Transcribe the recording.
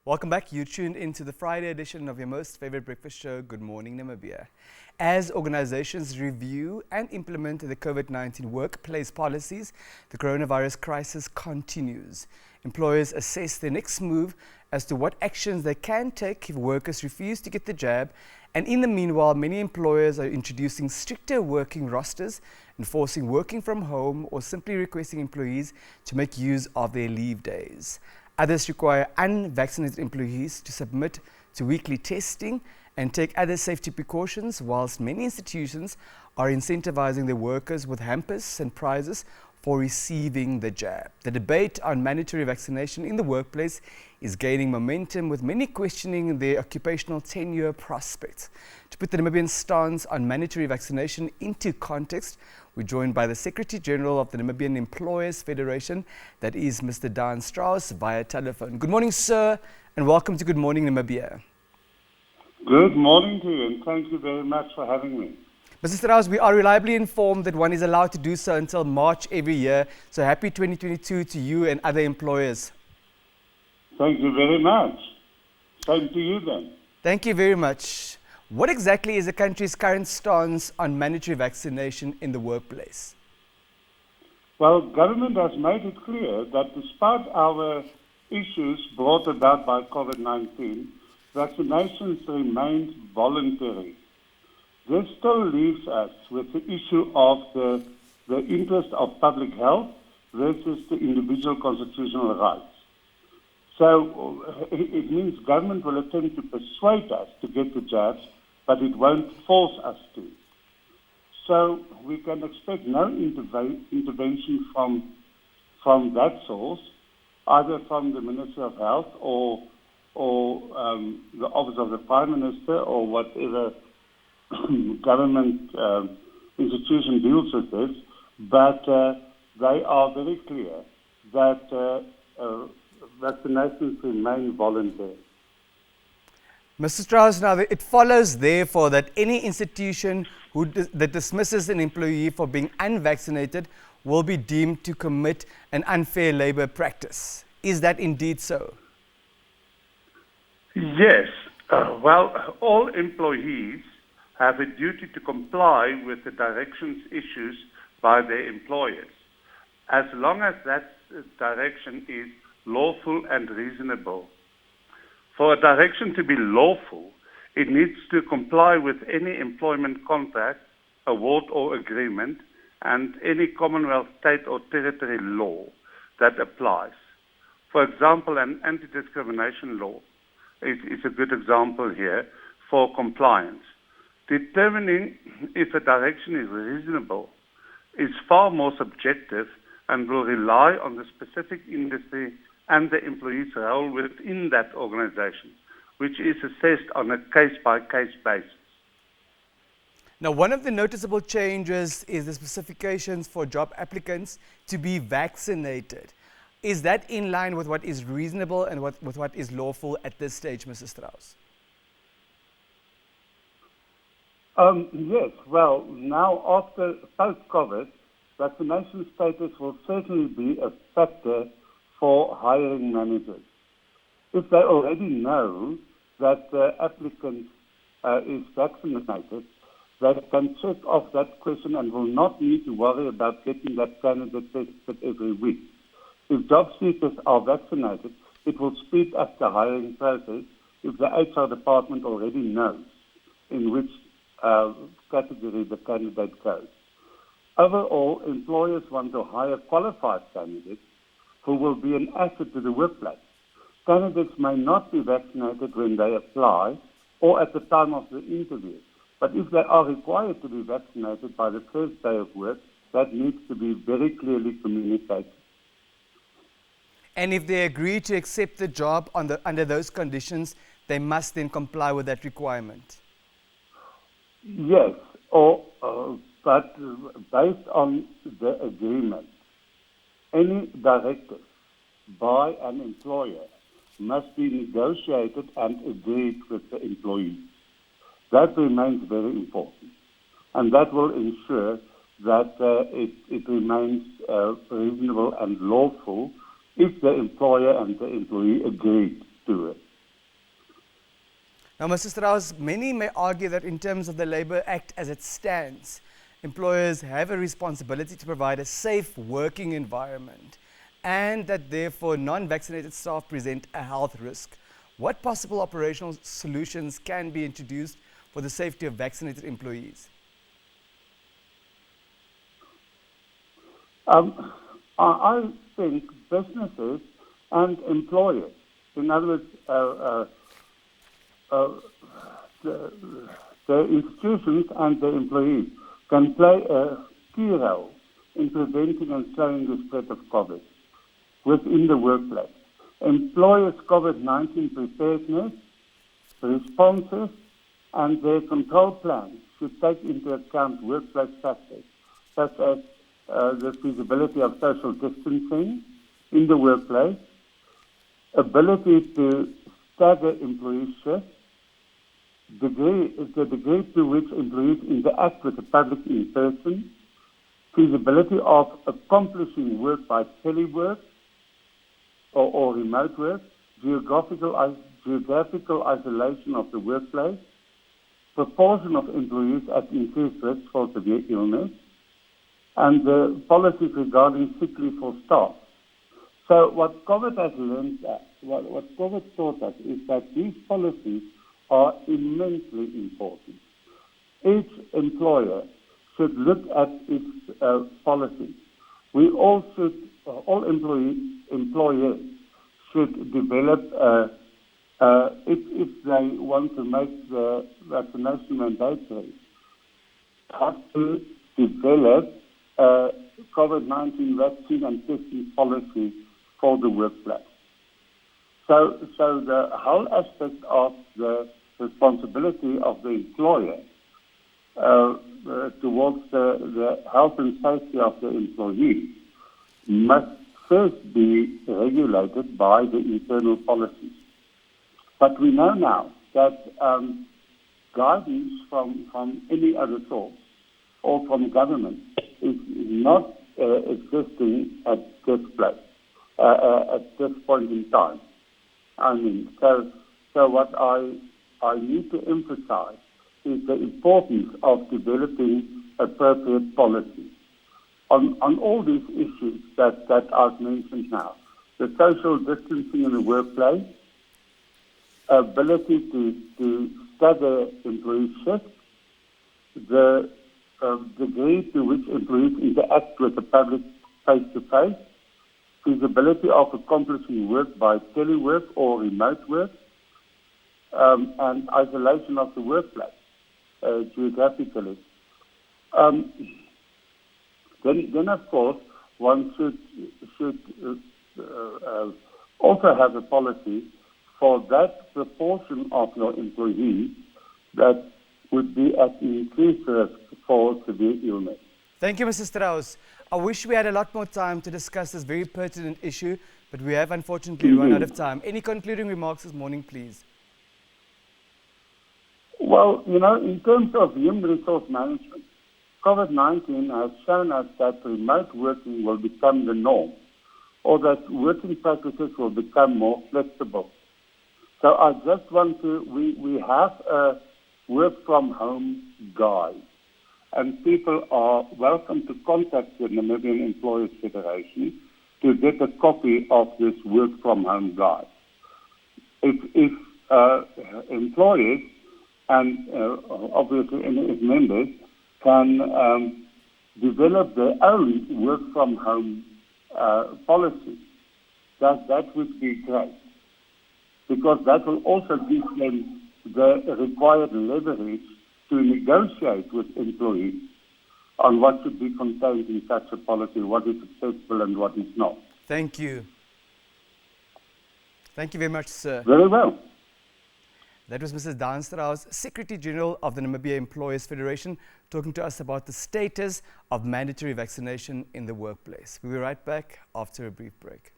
Welcome back. You tuned into the Friday edition of your most favorite breakfast show, Good Morning Namibia. As organizations review and implement the COVID-19 workplace policies, the coronavirus crisis continues. Employers assess their next move as to what actions they can take if workers refuse to get the jab. And in the meanwhile, many employers are introducing stricter working rosters, enforcing working from home, or simply requesting employees to make use of their leave days. Others require unvaccinated employees to submit to weekly testing and take other safety precautions, whilst many institutions are incentivizing their workers with hampers and prizes for receiving the jab. The debate on mandatory vaccination in the workplace is gaining momentum, with many questioning their occupational tenure prospects. To put the Namibian stance on mandatory vaccination into context, we're joined by the Secretary General of the Namibian Employers Federation, that is Mr. Daan Strauss, via telephone. Good morning, sir, and welcome to Good Morning Namibia. Good morning to you, and thank you very much for having me. Mr. Strauss, we are reliably informed that one is allowed to do so until March every year. So happy 2022 to you and other employers. Thank you very much. Same to you then. Thank you very much. What exactly is the country's current stance on mandatory vaccination in the workplace? Well, government has made it clear that despite our issues brought about by COVID-19, vaccinations remain voluntary. This still leaves us with the issue of the interest of public health versus the individual constitutional rights. So it means government will attempt to persuade us to get the jabs, but it won't force us to. So we can expect no intervention from that source, either from the Ministry of Health or the Office of the Prime Minister or whatever government institution deals with this, but they are very clear that vaccinations remain voluntary. Mr. Strauss, now it follows therefore that any institution that dismisses an employee for being unvaccinated will be deemed to commit an unfair labor practice. Is that indeed so? Yes. Well, all employees have a duty to comply with the directions issued by their employers, as long as that direction is lawful and reasonable. For a direction to be lawful, it needs to comply with any employment contract, award or agreement, and any Commonwealth, state or territory law that applies. For example, an anti-discrimination law is a good example here for compliance. Determining if a direction is reasonable is far more subjective and will rely on the specific industry and the employee's role within that organization, which is assessed on a case-by-case basis. Now, one of the noticeable changes is the specifications for job applicants to be vaccinated. Is that in line with what is reasonable and with what is lawful at this stage, Mr. Strauss? Yes, well, now after post-COVID, vaccination status will certainly be a factor for hiring managers. If they already know that the applicant is vaccinated, they can check off that question and will not need to worry about getting that candidate tested every week. If job seekers are vaccinated, it will speed up the hiring process if the HR department already knows in which category the candidate goes. Overall, employers want to hire qualified candidates who will be an asset to the workplace. Candidates may not be vaccinated when they apply or at the time of the interview, but if they are required to be vaccinated by the first day of work, that needs to be very clearly communicated. And if they agree to accept the job under those conditions, they must then comply with that requirement? Yes, but based on the agreement, any directive by an employer must be negotiated and agreed with the employee. That remains very important, and that will ensure that it remains reasonable and lawful if the employer and the employee agreed to it. Now, Mr. Strauss, many may argue that in terms of the Labour Act as it stands, employers have a responsibility to provide a safe working environment and that therefore non-vaccinated staff present a health risk. What possible operational solutions can be introduced for the safety of vaccinated employees? I think businesses and employers, in other words, the institutions and the employees can play a key role in preventing and slowing the spread of COVID within the workplace. Employers' COVID-19 preparedness, responses, and their control plans should take into account workplace factors such as the feasibility of social distancing in the workplace, ability to stagger employee shifts, the degree to which employees interact with the public in person, feasibility of accomplishing work by telework or remote work, geographical isolation of the workplace, proportion of employees at increased risk for severe illness, and the policies regarding sick leave for staff. So what COVID has learned, what COVID taught us is that these policies are immensely important. Each employer should look at its policies. We all should, all employers should develop, if they want to make the vaccination mandatory, have to develop a COVID-19 vaccine and testing policy for the workplace. So the whole aspect of the responsibility of the employer towards the health and safety of the employee must first be regulated by the internal policies. But we know now that guidance from any other source or from government is not existing at this place, at this point in time. I mean, so what I need to emphasize is the importance of developing appropriate policies on all these issues that I've mentioned now. The social distancing in the workplace, ability to stagger employee shifts, the degree to which employees interact with the public face-to-face, feasibility of accomplishing work by telework or remote work, and isolation of the workplace geographically. Then of course, one should also have a policy for that proportion of your employees that would be at increased risk for severe illness. Thank you, Mr. Strauss. I wish we had a lot more time to discuss this very pertinent issue, but we have unfortunately run out of time. Any concluding remarks this morning, please? Well, in terms of human resource management, COVID-19 has shown us that remote working will become the norm, or that working practices will become more flexible. So I just want to, we have a work from home guide, and people are welcome to contact the Namibian Employers Federation to get a copy of this work from home guide. If employers and obviously its members can develop their own work from home policy, that would be great, because that will also give them the required leverage to negotiate with employees on what should be contained in such a policy, what is acceptable and what is not. Thank you. Thank you very much, sir. Very well. That was Mrs. Daan Strauss, Secretary General of the Namibia Employers Federation, talking to us about the status of mandatory vaccination in the workplace. We'll be right back after a brief break.